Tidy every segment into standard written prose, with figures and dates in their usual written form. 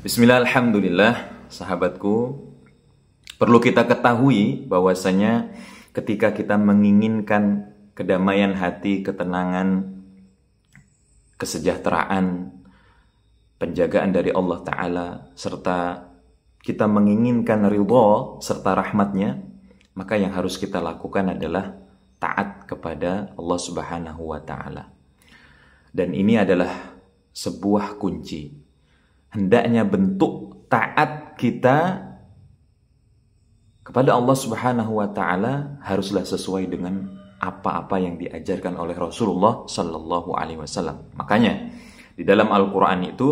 Bismillah, alhamdulillah, sahabatku. Perlu kita ketahui bahwasanya ketika kita menginginkan kedamaian hati, ketenangan, kesejahteraan, penjagaan dari Allah Ta'ala, serta kita menginginkan ridho serta rahmatnya, maka yang harus kita lakukan adalah taat kepada Allah Subhanahu wa Ta'ala. Dan ini adalah sebuah kunci. Hendaknya bentuk taat kita kepada Allah Subhanahu wa Ta'ala haruslah sesuai dengan apa-apa yang diajarkan oleh Rasulullah Sallallahu Alaihi Wasallam. Makanya di dalam Al-Quran itu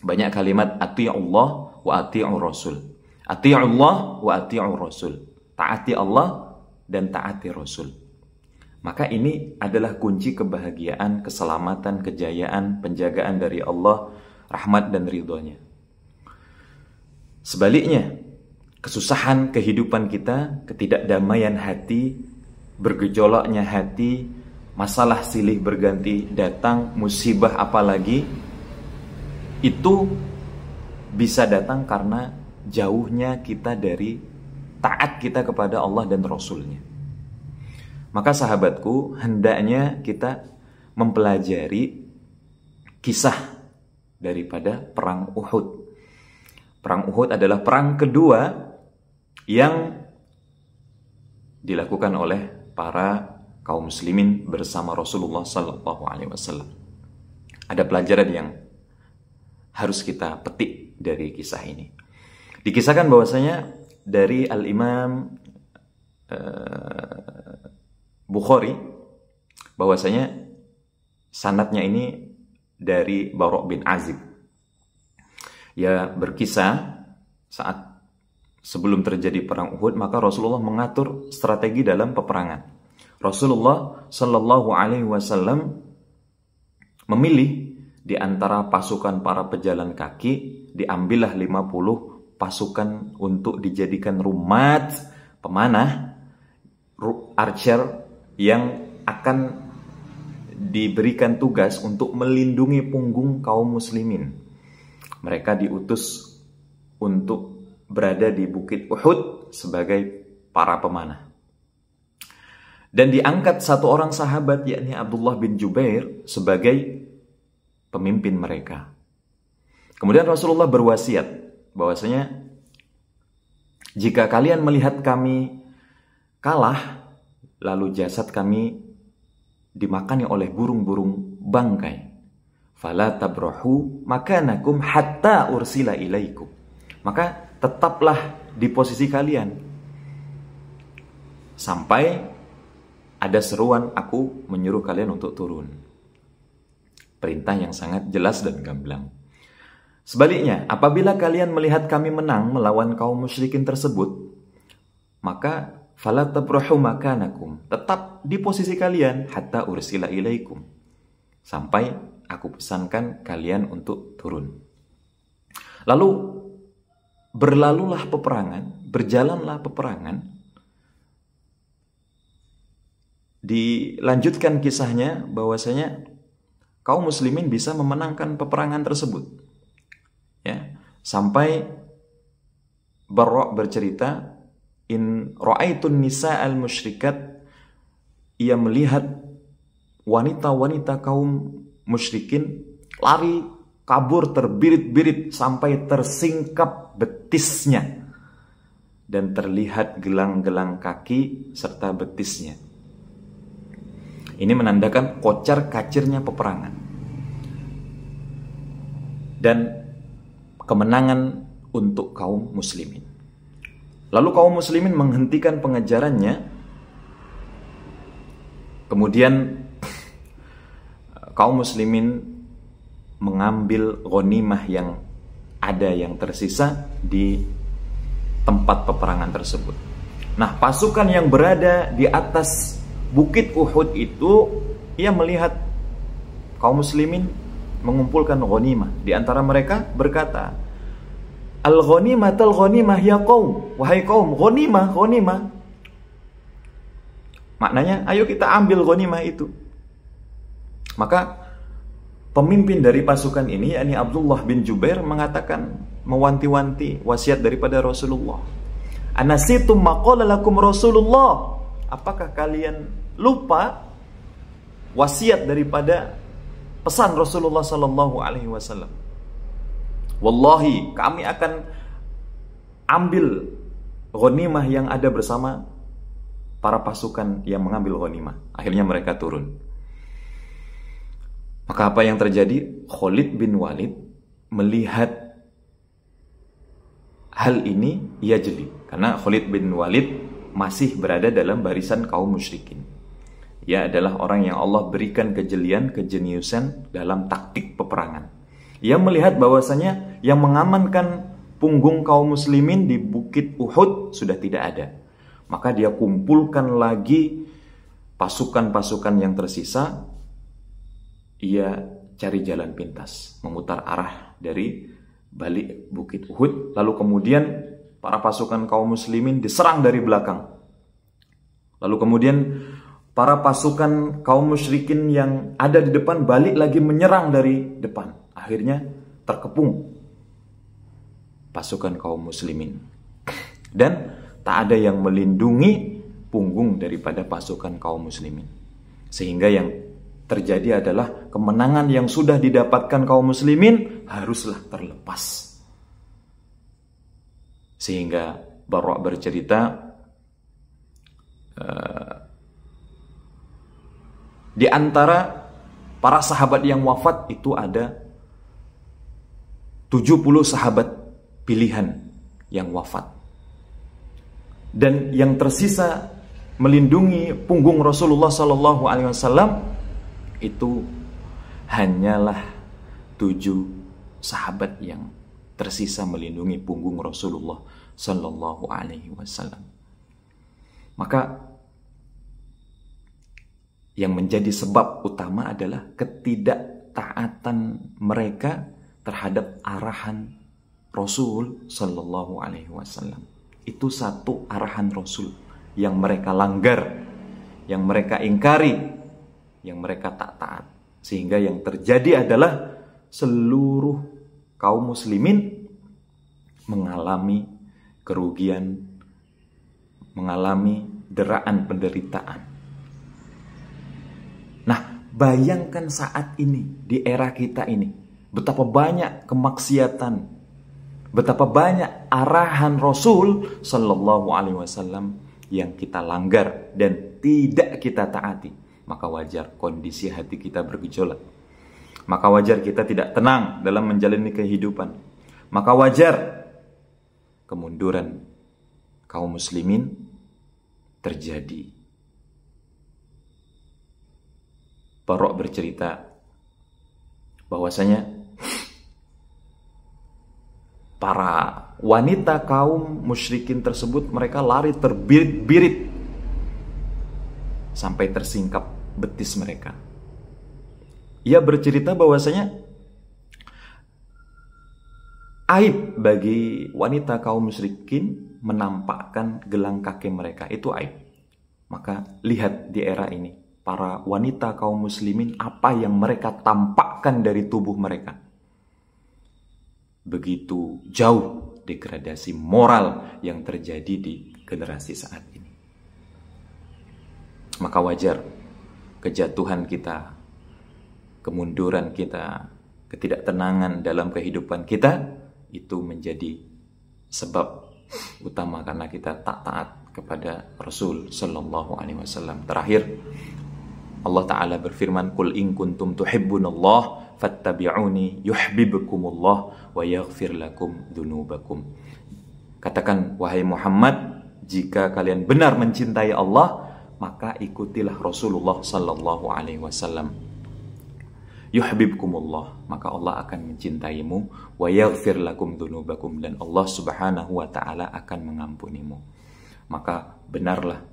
banyak kalimat ati'ullah wa ati'ur rasul. Ati'ullah wa ati'ur rasul. Taati Allah dan taati Rasul. Maka ini adalah kunci kebahagiaan, keselamatan, kejayaan, penjagaan dari Allah, rahmat dan ridhonya. Sebaliknya, kesusahan kehidupan kita, ketidakdamaian hati, bergejolaknya hati, masalah silih berganti datang, musibah apalagi, itu bisa datang karena jauhnya kita dari taat kita kepada Allah dan Rasulnya. Maka sahabatku, hendaknya kita mempelajari kisah daripada perang Uhud. Perang Uhud adalah perang kedua yang dilakukan oleh para kaum muslimin bersama Rasulullah Sallallahu Alaihi Wasallam. Ada pelajaran yang harus kita petik dari kisah ini. Dikisahkan bahwasanya dari Al-Imam Bukhari bahwasanya sanadnya ini dari Bara' bin Azib. Ya, berkisah saat sebelum terjadi perang Uhud, maka Rasulullah mengatur strategi dalam peperangan. Rasulullah Sallallahu Alaihi Wasallam memilih di antara pasukan para pejalan kaki, diambillah 50 pasukan untuk dijadikan rumat, pemanah, archer yang akan diberikan tugas untuk melindungi punggung kaum muslimin. Mereka diutus untuk berada di Bukit Uhud sebagai para pemanah. Dan diangkat satu orang sahabat, yakni Abdullah bin Jubair, sebagai pemimpin mereka. Kemudian Rasulullah berwasiat bahwasanya jika kalian melihat kami kalah, lalu jasad kami dimakani oleh burung-burung bangkai, fala tabrahu makanakum hatta ursila ilaikum. Maka tetaplah di posisi kalian sampai ada seruan aku menyuruh kalian untuk turun. Perintah yang sangat jelas dan gamblang. Sebaliknya, apabila kalian melihat kami menang melawan kaum musyrikin tersebut, maka fala tabrahu makanakum, tetap di posisi kalian hatta ursila ilaikum, sampai aku pesankan kalian untuk turun. Lalu berlalulah peperangan, berjalanlah peperangan. Dilanjutkan kisahnya bahwasanya kaum muslimin bisa memenangkan peperangan tersebut. Ya, sampai Bara' bercerita, in ra'aitun nisa'al musyrikat, ia melihat wanita-wanita kaum musyrikin lari kabur terbirit-birit sampai tersingkap betisnya dan terlihat gelang-gelang kaki serta betisnya. Ini menandakan kocar kacirnya peperangan dan kemenangan untuk kaum muslimin. Lalu kaum muslimin menghentikan pengejarannya. Kemudian kaum muslimin mengambil ghanimah yang ada, yang tersisa di tempat peperangan tersebut. Nah, pasukan yang berada di atas Bukit Uhud itu, ia melihat kaum muslimin mengumpulkan ghanimah. Di antara mereka berkata, al-ghanimah tal-ghanimah ya qaum, wahai kaum, ghanimah, ghanimah. Maknanya, ayo kita ambil ghanimah itu. Maka Pemimpin dari pasukan ini, yakni Abdullah bin Jubair, mengatakan, mewanti-wanti wasiat daripada Rasulullah. Anasitum maqala lakum Rasulullah. Apakah kalian lupa wasiat daripada pesan Rasulullah sallallahu alaihi wasallam? Wallahi, kami akan ambil ghanimah yang ada bersama para pasukan yang mengambil ghanimah. Akhirnya mereka turun. Maka apa yang terjadi? Khalid bin Walid melihat hal ini, ia jeli. Karena Khalid bin Walid masih berada dalam barisan kaum musyrikin. Ia adalah orang yang Allah berikan kejelian, kejeniusan dalam taktik peperangan. Ia melihat bahwasanya yang mengamankan punggung kaum muslimin di Bukit Uhud sudah tidak ada. Maka dia kumpulkan lagi pasukan-pasukan yang tersisa. Ia cari jalan pintas, memutar arah dari balik Bukit Uhud. Lalu kemudian para pasukan kaum muslimin diserang dari belakang. Lalu kemudian para pasukan kaum musyrikin yang ada di depan balik lagi menyerang dari depan. Akhirnya terkepung pasukan kaum muslimin. Dan tak ada yang melindungi punggung daripada pasukan kaum muslimin. Sehingga yang terjadi adalah kemenangan yang sudah didapatkan kaum muslimin haruslah terlepas. Sehingga Bara' bercerita, di antara para sahabat yang wafat itu ada 70 sahabat pilihan yang wafat. Dan yang tersisa melindungi punggung Rasulullah SAW itu hanyalah 7 sahabat yang tersisa melindungi punggung Rasulullah Sallallahu Alaihi Wasallam. Maka yang menjadi sebab utama adalah ketidaktaatan mereka terhadap arahan Rasul Sallallahu Alaihi Wasallam. Itu satu arahan Rasul yang mereka langgar, yang mereka ingkari, yang mereka tak taat. Sehingga yang terjadi adalah seluruh kaum muslimin mengalami kerugian, mengalami deraan penderitaan. Nah, bayangkan saat ini, di era kita ini, betapa banyak kemaksiatan, betapa banyak arahan Rasul Sallallahu Alaihi Wasallam yang kita langgar dan tidak kita taati. Maka wajar kondisi hati kita bergejolak. Maka wajar kita tidak tenang dalam menjalani kehidupan. Maka wajar kemunduran kaum muslimin terjadi. Bara' bercerita bahwasanya para wanita kaum musyrikin tersebut mereka lari terbirit-birit sampai tersingkap betis mereka. Ia bercerita bahwasanya aib bagi wanita kaum musyrikin menampakkan gelang kaki mereka, itu aib. Maka lihat di era ini, para wanita kaum muslimin apa yang mereka tampakkan dari tubuh mereka. Begitu jauh degradasi moral yang terjadi di generasi saat ini. Maka wajar kejatuhan kita, kemunduran kita, ketidaktenangan dalam kehidupan kita itu menjadi sebab utama karena kita tak taat kepada Rasul Sallallahu Alaihi Wasallam. Terakhir, Allah Ta'ala berfirman, Qul in kuntum tuhibbunallah fattabi'uni yuhibbukumullah wa yaghfir lakum dhunubakum. Katakan, wahai Muhammad, jika kalian benar mencintai Allah, maka ikutilah Rasulullah Sallallahu Alaihi Wasallam. Yuhibbukumullah, maka Allah akan mencintaimu, wa yaghfir lakum dhunubakum, dan Allah Subhanahu wa Ta'ala akan mengampunimu. Maka benarlah,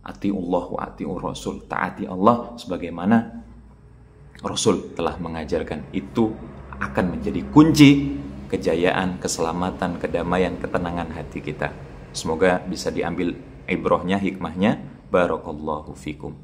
atiullah wa atiur Rasul, taati Allah sebagaimana Rasul telah mengajarkan. Itu akan menjadi kunci kejayaan, keselamatan, kedamaian, ketenangan hati kita. Semoga bisa diambil ibrahnya, hikmahnya. Barakallahu fikum.